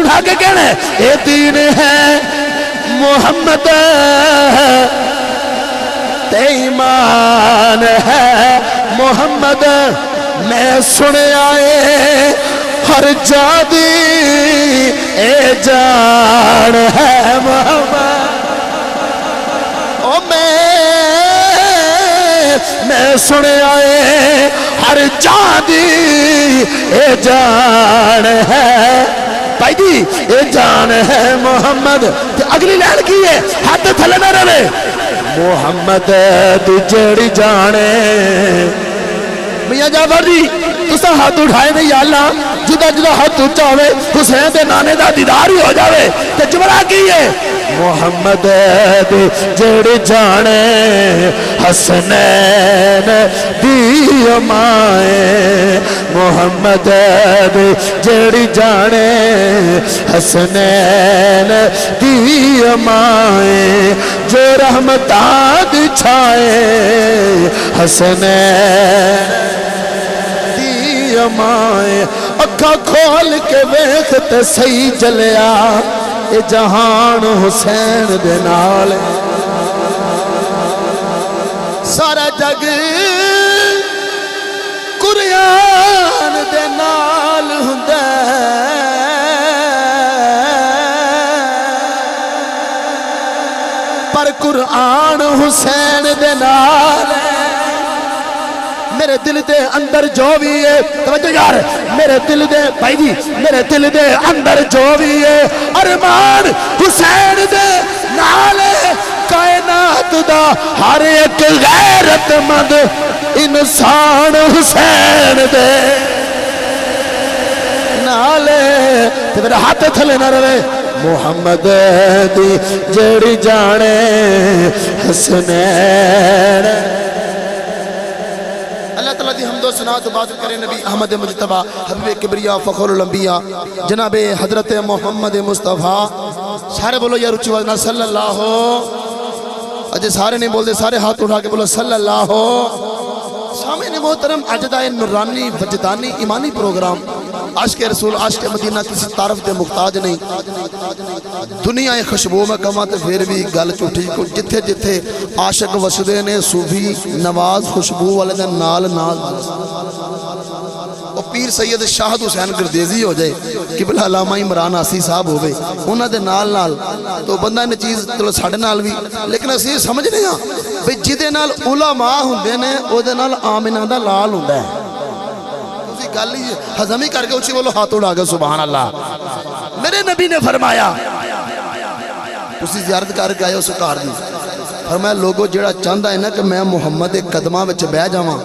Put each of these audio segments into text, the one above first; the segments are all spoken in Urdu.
اٹھا کے کہنا ہے اے دین ہے محمد تے ایمان ہے محمد میں سنے آئے ہر جادی اے جان ہے محمد او میں سنے آئے ہر جادی اے جان ہے بھائی جی اے جان ہے محمد اگلی لائن کی ہے ہاتھ تھلے نہ رہے محمد دی جڑی جانے میاں جعفر جی تسا ہاتھ اٹھائے نہیں یا اللہ جدا جدا ہاتھ اچھا ہوئے حسین دے نانے دا دیدار ہی ہو جاوے تے جملہ کی ہے محمد دی جڑی جانے حسنین دی مائیں محمد دی جڑی جانے حسنین دی مائیں جو رحمتاں دی چھائے حسنین مائیں اکھا کھول کے ویخت صحیح جلیا اے جہان حسین دے نال سارا جگ قرآن دے نال ہندے پر قرآن حسین دے نال میرے دل دے اندر جو بھی ہے توجہ یار میرے دل دے بھائی جی میرے دل دے اندر جو بھی ہے ارمان حسین دے نالے کائنات دا ہر ایک غیرت مند انسان حسین دے نالے تو میرا ہاتھ تھلے نہ رہے محمد دی جڑی جانے حسنین اللہ دی حمد و ثنا تو بات کرے نبی احمد مجتبی حبیب کبریا فخر الانبیاء جناب حضرت محمد مصطفیٰ سارے بولو یا رچی وزنہ صلی اللہ اجھے سارے نہیں بول دے سارے ہاتھ اٹھا کے بولو صلی اللہ سامعین محترم اجدائے نورانی وجدانی ایمانی پروگرام عاشق رسول عاشق مدینہ کسی تعارف دے محتاج نہیں دنیا خوشبو میں کماتے پھر بھی گل چوٹھی کو جتھے جتھے عاشق وسدے نے صوفی نواز خوشبو والے دے نال نال اور پیر سید شاہد حسین گردیزی ہو جائے قبلہ علامہ عمران آسی صاحب ہوئے انہاں دے نال نال تو بندہ نے چیز چلو ساڑھے نال بھی لیکن اسی سمجھ نہیں ہاں بھئی جدے نال علماء ہوندے نے او دے نال آمنہ دا لال ہوندہ ہے گالی حضمی کر کے اچھی بولو ہاتھ اڑا گئے سبحان اللہ میرے نبی نے فرمایا اسی زیارت کر کے آئے اسے کار دی فرمایا لوگوں جڑا چاندہ ہے نا کہ میں محمد قدمہ وچ بہ جاواں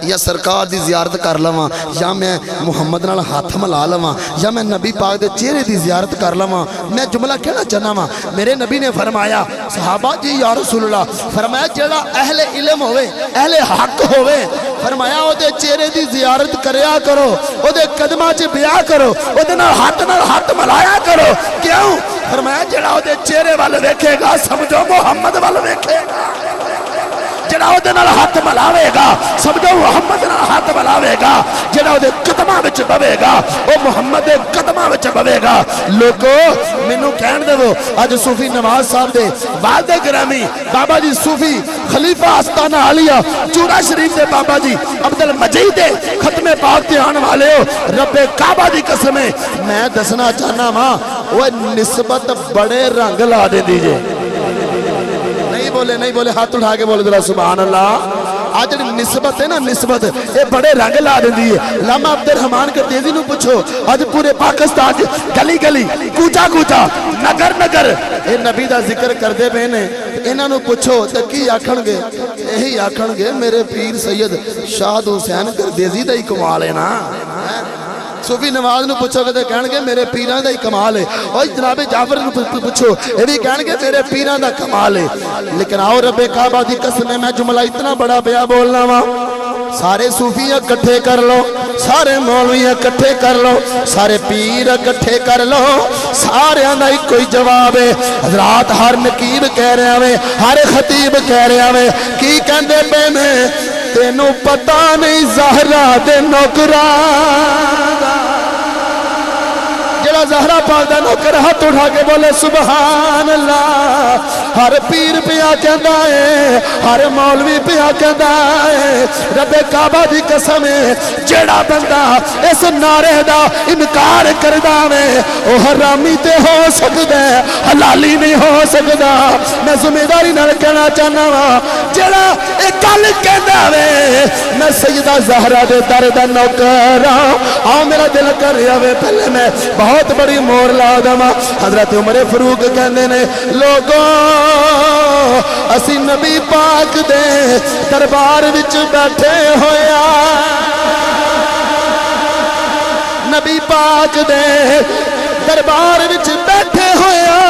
یا سرکار دی زیارت کر لواں یا میں محمد نال ہاتھ ملا لواں یا میں نبی پاک دے چہرے دی زیارت کر لواں میں جملہ کہنا چاہنا وا میرے نبی نے فرمایا صحابہ جی یا رسول اللہ فرمایا جڑا اہل علم ہوئے اہل حق ہوئے فرمایا او دے چہرے دی زیارت کریا کرو او دے قدمہ چ بیا کرو او دے نال ہاتھ ملایا کرو کیوں فرمایا جڑا او دے چہرے وال ویکھے گا سمجھو محمد وال ویکھے گا جڑا او دے نال ہاتھ ملاوے گا سمجھو محمد نال ہاتھ ملاوے گا جڑا او دے قدماں وچ بوے گا او محمد دے قدماں وچ بوے گا لوگو مینوں کہن دیو اج صوفی نواز صاحب دے والد گرامی بابا جی صوفی خلیفہ آستانہ عالیہ چورا شریف دے بابا جی عبدالمجید دے ختم پاک تے آن والے ہو رب کعبہ دی قسم میں دسنا چاہنا ماں وہ نسبت بڑے رنگ لا دے دیجئے نہیں بولے ہاتھ اٹھا کے بولے ذرا سبحان اللہ آج نسبت ہے نا نسبت یہ بڑے رنگ لا دیں دی ہے علامہ عبد الرحمن کے تیزی نو پوچھو آج پورے پاکستان گلی گلی کوچا کوچا نگر نگر اے نبی دا ذکر کر دے بہنے انہاں نو پوچھو تے کی آکھن گے یہی آکھن گے میرے پیر سید شاہد حسین گردیزی دا ہی کمال ہے نا صوفی نواز نو پوچھو کہ کہن گے میرے پیران دا ہی کمال ہے اور جناب جعفر نو پوچھو یہ بھی کہن گے میرے پیران دا کمال ہے لیکن آؤ رب کعبہ دی قسم میں جملہ اتنا بڑا پیا بولنا وا سارے صوفی اکٹھے کر لو سارے مولوی اکٹھے کر لو سارے پیر اکٹھے کر لو سارے آندا ہی کوئی جواب ہے حضرات ہر نقیب کہہ رہے ہیں ہر خطیب کہہ رہے ہیں کی کہندے پے نے تینوں پتہ نہیں زہرا دے نوکراں دا زہرا پاک دا نوکر ہاتھ اٹھا کے بولے سبحان اللہ. ہر پیر پیا کہندا ہے, ہر مولوی پیا کہندا ہے, رب کعبہ دی قسم ہے جیڑا بندہ اس نعرے دا انکار کردا وے او حرامی تے ہو سکدا ہے, حلالی نہیں ہو سکدا. میں ذمہ داری نال کہنا چاہنا وا جیڑا اے گل کہندا وے میں سیدہ زہرا دے در دا نوکر ہاں, میرا دل کر رہا وے پہلے میں بہت بڑی مور لا دما. حضرت عمر فاروق کہندے نے لوگوں اسی نبی پاک دے دربار وچ بیٹھے ہویا, نبی پاک دے دربار وچ بیٹھے ہویا,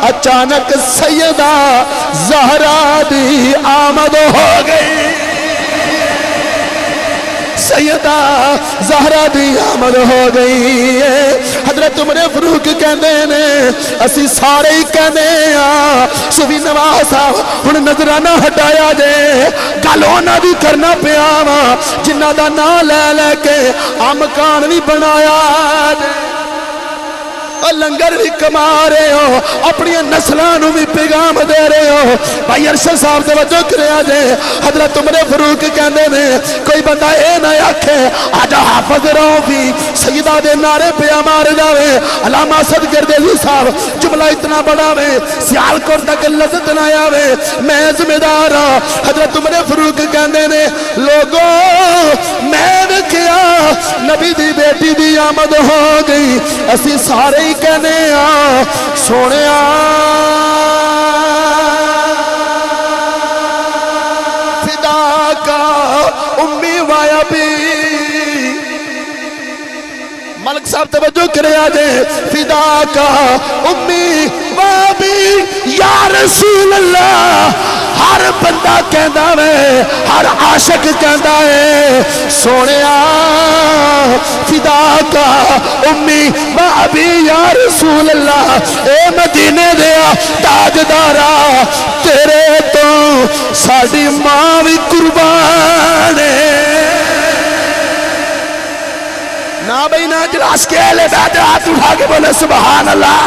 اچانک سیدہ زہرا دی آمد ہو گئی. سیدہ زہرا دی آمد ہو گئی. حضرت عمر فاروق کہندے نے اسی سارے ہی کہندے ہاں صوفی نواز صاحب ہن نظرانہ ہٹایا جے, گل انہاں دی کرنا پیا وا جنہاں دا نام لے لے کے مکان بھی بنایا جے, لنگر بھی کما رہے ہو, اپنی نسلانوں بھی پیغام دے رہے ہو. بھائی ارشد صاحب توجہ کریا جے. حضرت عمر فاروق کہندے نے کوئی بندہ اے نہ آکھے آج حافظ رؤفی سیدہ دے نعرے پہ مار جاوے. علامہ اسد گردیزی صاحب جملہ اتنا بڑا وے سیالکوٹ تک لذت نہ آوے, میں ذمہ دار ہاں. حضرت عمر فاروق کہندے نے لوگوں میں ویکھیا نبی دی بیٹی دی آمد ہو گئی, اسی سارے کہنے آ سونے فدا کا امی وایا بھی. ملک صاحب توجہ کرے آجے. فدا کا امی وابی یا رسول اللہ, ہر بندہ کہندا وے, ہر عاشق کہندا ہے سونے فدا کا امی وابی یا رسول اللہ. اے مدینے دیا تاجدارا تیرے تو ساڈی ماں بھی قربان ہے. نا بھئی نا جلاس کے لے بیٹھ ہاتھ اٹھا کے بولے سبحان اللہ.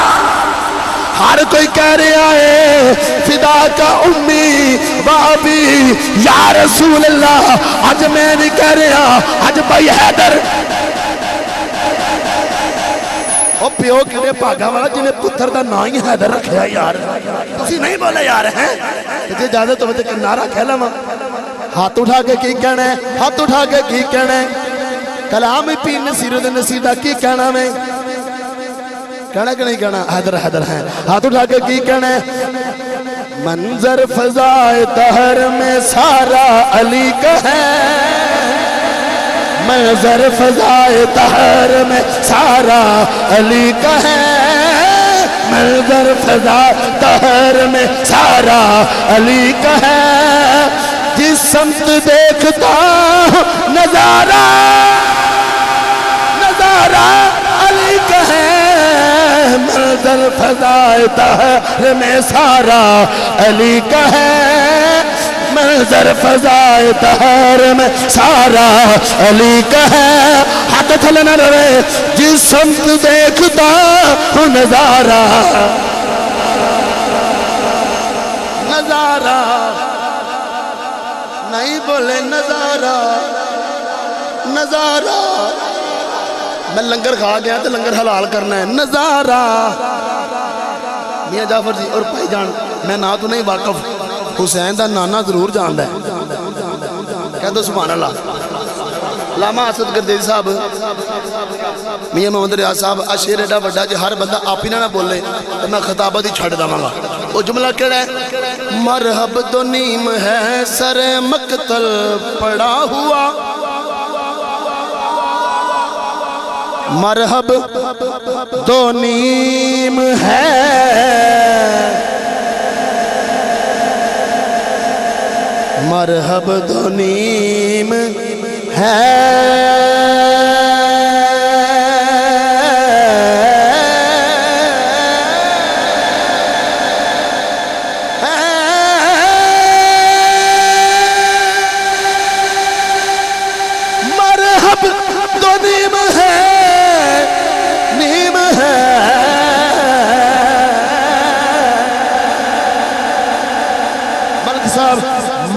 ہر کوئی کہہ رہا ہے فدا کا امی بابی یا رسول اللہ. آج میں نہیں کہہ رہا, آج بھائی حیدر او پیو کیڑے پاگا والا جنہیں پتر دا نا ہی حیدر رکھیا یار, تسی نہیں بولے یار ہیں تجھے اجازت ہوئے کہ نعرہ کہہ لما. ہاتھ اٹھا کے کی کہنا ہے, ہاتھ اٹھا کے کی کہنا ہے, کلام پیر نصیر دے نصیر دا کی کہنا میں کہنا کہ نہیں کہنا. حیدر حیدر ہیں, ہاتھ اٹھا کے کی کہنا ہے. منظر فضائے دہر میں سارا علی کا ہے, منظر فضائے دہر میں سارا علی کا ہے, منظر فضائے دہر میں سارا علی کا ہے. جس سمت دیکھتا نظارہ نظارہ علی کا ہے, منظر فضائے دہر میں سارا علی کا ہے, منظر فضائے دہر میں سارا علی کا ہے. ہاتھ تھلے نہ رہے. جس سمت دیکھتا ہوں نظارہ نظارہ نہیں بولے نظارہ نظارہ. میں لنگر کھا گیا تو لنگر حلال کرنا ہے. نظارہ میاں جعفر جی اور بھائی جان میں نہ تو نہیں واقف, حسین دا نانا ضرور جاندا ہے, کہہ دو سبحان اللہ. علامہ اسد گردیزی صاحب میاں محمد ریاض صاحب اشعر ایڈا بڑا جی ہر بندہ آپ ہی نہ بولے تو میں خطابت ہی چھڑ داں گا. وہ جملہ کہڑا ہے؟ مرحب دو نیم ہے سر مقتل پڑا ہوا, مرحب دو نیم ہے, مرحب دو نیم ہے,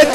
1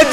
1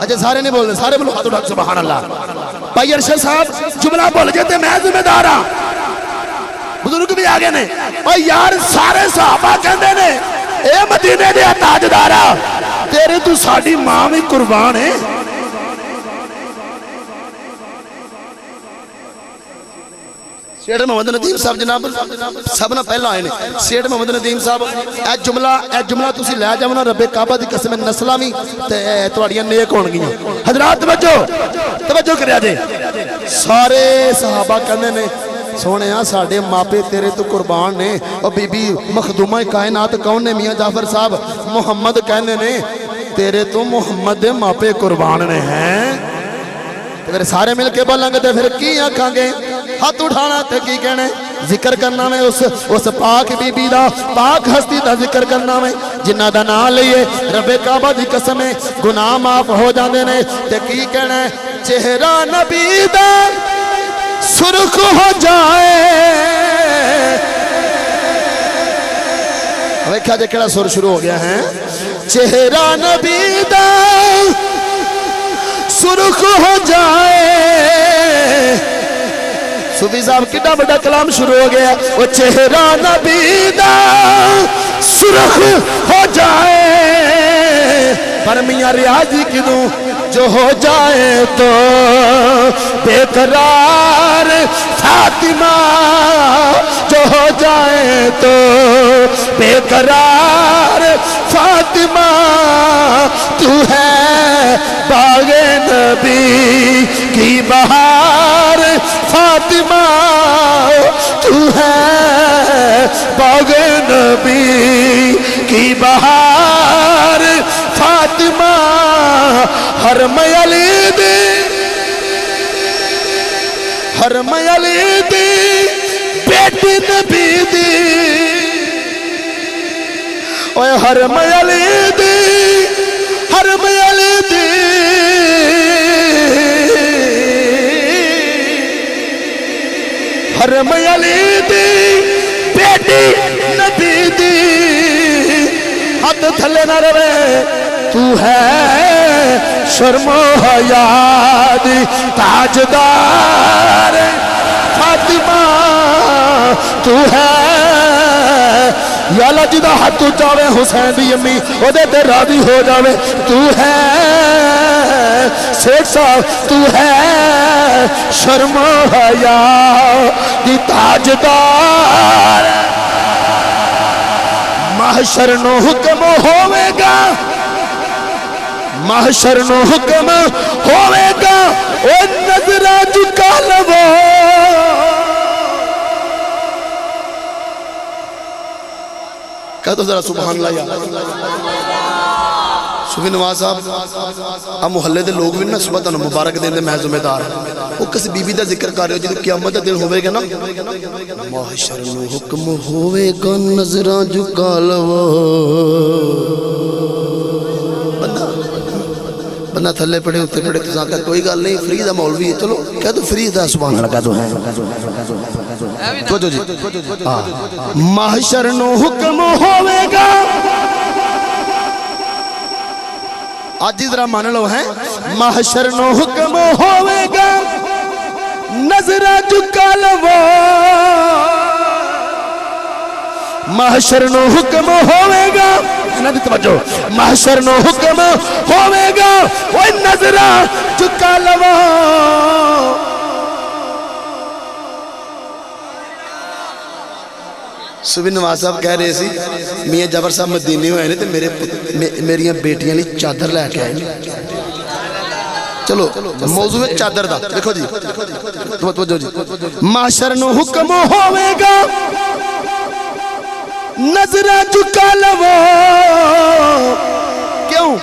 اچھا سارے نہیں بول رہے, سارے بولو ہاتھ اٹھا کے سبحان اللہ. بھائی ارشد صاحب جملہ بول جاتے میں ذمہ دار ہاں, بزرگ بھی آگے نے. اور یار سارے صحابہ کہندے نے اے مدینے دے تاجدارا تیرے تو ساڈی ماں بھی قربان ہے. سیٹ محمد ندیم صاحب جناب سب نہ پہلا آئے نے. سیٹ محمد ندیم صاحب اے جملہ تسی لے جاؤ نا رب کعبہ دی قسم نسلاں وی تے تہاڈیاں نیک ہون گیاں. حضرات توجہ کریا جے. سارے صحابہ کہندے نے سونیا ساڈے ماپے تیرے تو قربان نے. اور بی بی مخدومہ کائنات کون نے میاں جعفر صاحب محمد کہندے نے تیرے تو محمد دے ماپے قربان نے ہیں. پھر سارے مل کے بولیں گے تے پھر کی آکھاں گے؟ ہاتھ اٹھانا تے کی کہنے ذکر کرنا میں اس پاک بی بی دا پاک ہستی دا ذکر کرنا میں جنہ دا نام لئیے رب کعبہ دی قسم گناہ معاف ہو جاندے نے. تے کی کہنے چہرہ نبی دا سرخ ہو جائے. ویکھا جے کیڑا سر شروع ہو گیا ہے. چہرہ نبی دا سرخ ہو جائے. صوفی صاحب کتنا بڑا کلام شروع ہو گیا. وہ چہرہ نبی دا سرخ ہو جائے پر میاں ریاضی کدوں جو ہو جائے تو بے قرار فاطمہ جو ہو جائے تو بے قرار فاطمہ تو ہے باغ نبی کی بہار فاطمہ تو ہے باغ نبی کی بہار فاطمہ حرم علی دی بیٹی نبی دی. اوے حرم علی دی حرم علی دی بیٹی نبی دی. ہاتھ تھلے نہ رہے تو ہے شرم و حیا دی تاجدار فاطمہ تو ہے. یا اللہ جدا ہاتھ اچاوے حسین دی امی او دے تے راضی ہو جاوے. تو ہے سیٹھ صاحب تو ہے شرم و حیا دی تاجدار. محشر نو حکم ہوئے گا محشر نو حکم ہوئے گا او نظرہ جھکا لو. کہہ تو ذرا سبحان اللہ یا صوفی نواز صاحب اب محلے دے لوگ بھی نا صبح تانوں مبارک دین دے میں ذمہ دار وہ کسی بی بی دا ذکر کر رہے ہو جدوں قیامت دا دن ہوے گا نا محشر نو حکم ہوے گا نظراں جھکا لو. بندہ تھلے پڑے اتنے پڑے تو کہ کوئی گل نہیں فری دا مولوی ہے چلو کہہ تو فری دا سبحان اللہ کہہ تو ہے تو جی محشر نو حکم ہوے گا. آج جی ذرا مان لو ہیں محشر نو حکم ہوے گا نظرہ جھکا لو. محشر نو حکم ہوے گا نہ دی توجہ محشر نو حکم ہوے گا وہ نظرہ جھکا لو. صوفی نواز صاحب کہہ رہے سی میاں جعفر صاحب مدینے ہوئے ہیں تے میریاں بیٹیاں لی چادر لے کے آئے. چلو موضوع ہے چادر دا دیکھو جی توجہ جی. محشر نو حکم ہوے گا نظرہ جھکا لو. کیوں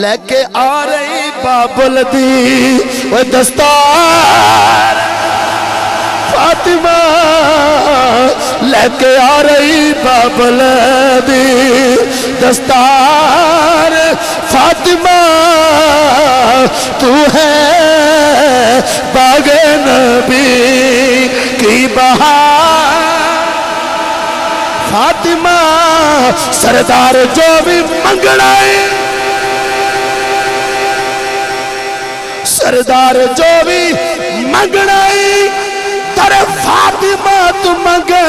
لے کے آ رہی بابل دی وہ دستار فاطمہ لے کے آ رہی بابل دی دستار فاطمہ تو ہے باغ نبی کی بہار فاطمہ سردار جو بھی منگنا ہے سردار جو بھی منگنائی ترے فاطمہ تو منگے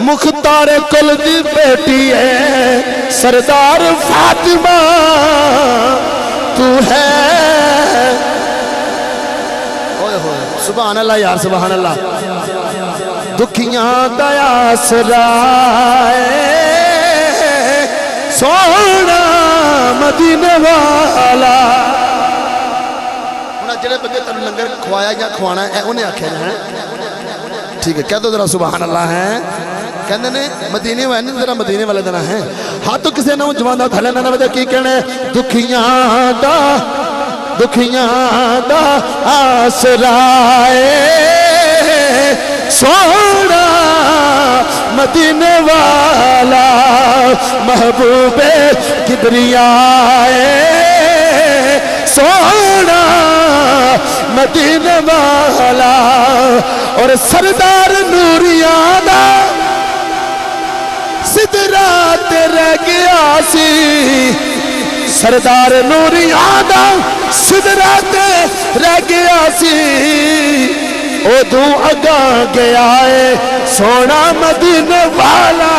مختار کل دی بیٹی ہے سردار فاطمہ تو ہے سبحان اللہ یار سبحان اللہ دکھیاں دیا سرائے سونا مدینے والا جڑے بندے تن لنگر کھوایا یا کھوانا ہے انہیں آکھے ہیں ٹھیک ہے کہہ دو ذرا سبحان اللہ ہے کہنے نے مدینے والے نہیں ذرا مدینے والے دنا ہیں ہاں تو کسے نوجوان دا تھلے نہ ودے کی کہنے دکھیاں دا آسرائے سونا مدینے والا محبوب کبریائے سونا مدینے والا اور سردار نوریاں دا سدرات رہ گیا سی سردار نوریاں دا سدرات رہ گیا سی او دو اگا گیا ہے سونا مدینے والا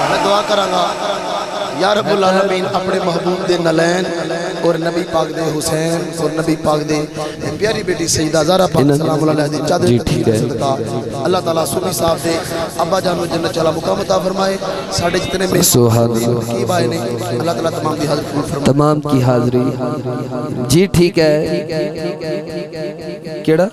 میں دعا کرانگا یا رب العالمین اپنے محبوب دے نلین اور نبی پاک دے حسین اور نبی پاک دے پیاری بیٹی سیدہ زہرا پاک سلام اللہ علیہ چادر صدقہ اللہ تعالیٰ صوفی صاحب دے ابا جانو جنت چلا مقام عطا فرمائے ساڑھے جتنے میں کی بائے نے اللہ تعالیٰ تمام کی حاضر فرمائے تمام کی حاضری جی ٹھیک ہے کیڑا